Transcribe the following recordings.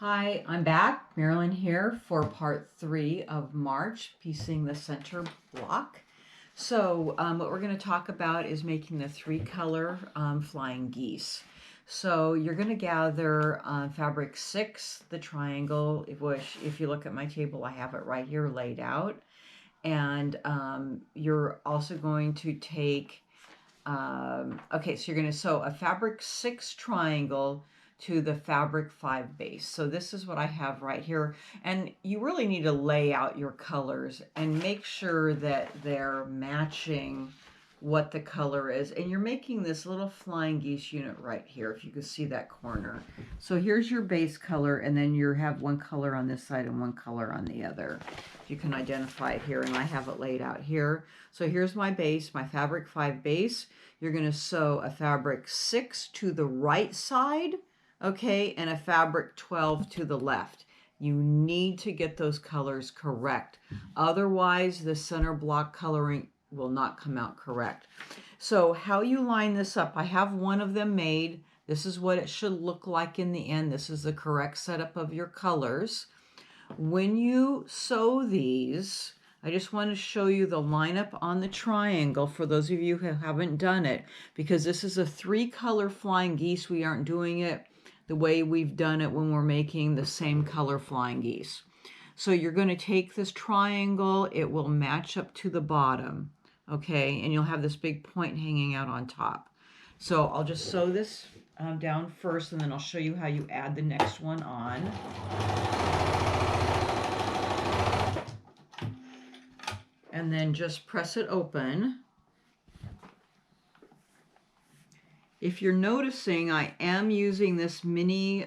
Hi, I'm back. Marilyn here for part 3 of March, piecing the center block. So what we're going to talk about is making the 3-color flying geese. So you're going to gather fabric 6, the triangle, which if you look at my table, I have it right here laid out. And you're also going to take, okay, so you're going to sew a fabric 6 triangle to the fabric 5 base. So this is what I have right here. And you really need to lay out your colors and make sure that they're matching what the color is. And you're making this little flying geese unit right here, if you can see that corner. So here's your base color, and then you have one color on this side and one color on the other. You can identify it here, and I have it laid out here. So here's my base, my fabric 5 base. You're going to sew a fabric 6 to the right side, okay, and a fabric 12 to the left. You need to get those colors correct. Otherwise, the center block coloring will not come out correct. So how you line this up, I have one of them made. This is what it should look like in the end. This is the correct setup of your colors. When you sew these, I just want to show you the lineup on the triangle for those of you who haven't done it, because this is a 3-color flying geese. We aren't doing it the way we've done it when we're making the same color flying geese. So you're going to take this triangle, it will match up to the bottom, okay, and you'll have this big point hanging out on top. So I'll just sew this down first, and then I'll show you how you add the next one on. And then just press it open. If you're noticing, I am using this mini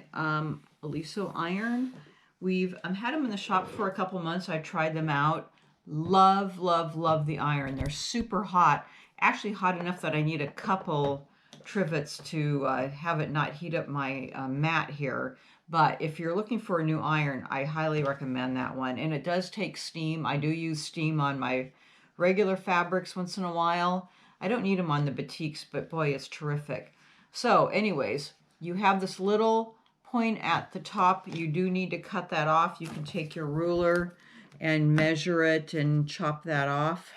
Aliso iron. We've had them in the shop for a couple months. I tried them out. Love, love, love the iron. They're super hot. Actually hot enough that I need a couple trivets to have it not heat up my mat here. But if you're looking for a new iron, I highly recommend that one. And it does take steam. I do use steam on my regular fabrics once in a while. I don't need them on the batiks, but boy, it's terrific. So anyways, you have this little point at the top. You do need to cut that off. You can take your ruler and measure it and chop that off.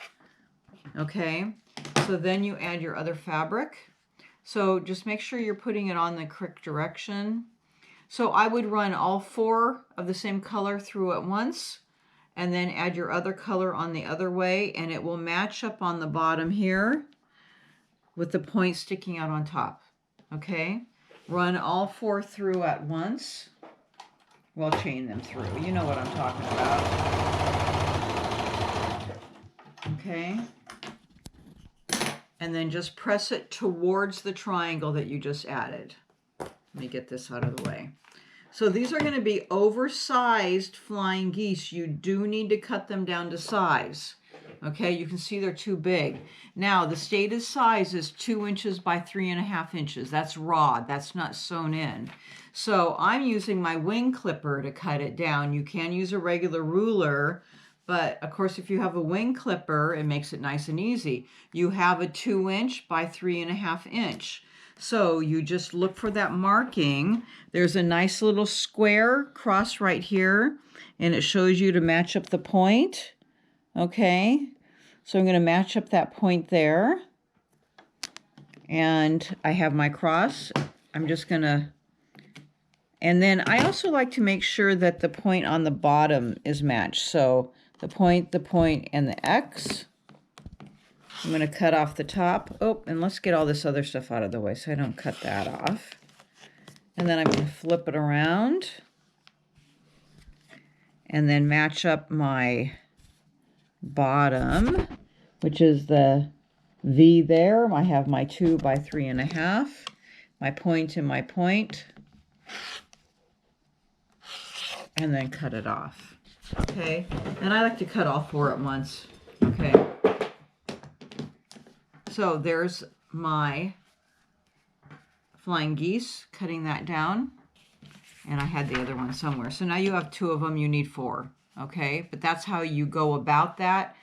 Okay, so then you add your other fabric. So just make sure you're putting it on the correct direction. So I would run all 4 of the same color through at once, and then add your other color on the other way, and it will match up on the bottom here with the point sticking out on top. Okay, run all 4 through at once. Well, chain them through. You know what I'm talking about. Okay, and then just press it towards the triangle that you just added. Let me get this out of the way. So these are going to be oversized flying geese. You do need to cut them down to size. Okay, you can see they're too big. Now, the stated size is 2 inches by 3.5 inches. That's raw. That's not sewn in. So I'm using my wing clipper to cut it down. You can use a regular ruler, but of course, if you have a wing clipper, it makes it nice and easy. You have a 2 inch by 3.5 inch. So you just look for that marking. There's a nice little square cross right here, and it shows you to match up the point. Okay, so I'm going to match up that point there. And I have my cross. I'm just going to, and then I also like to make sure that the point on the bottom is matched. So the point, and the X. I'm going to cut off the top. Oh, and let's get all this other stuff out of the way so I don't cut that off. And then I'm going to flip it around and then match up my bottom, which is the V there. I have my 2 by 3.5, my point and my point, and then cut it off. Okay, and I like to cut all 4 at once. Okay. So there's my flying geese, cutting that down, and I had the other one somewhere. So now you have 2 of them, you need 4, okay? But that's how you go about that.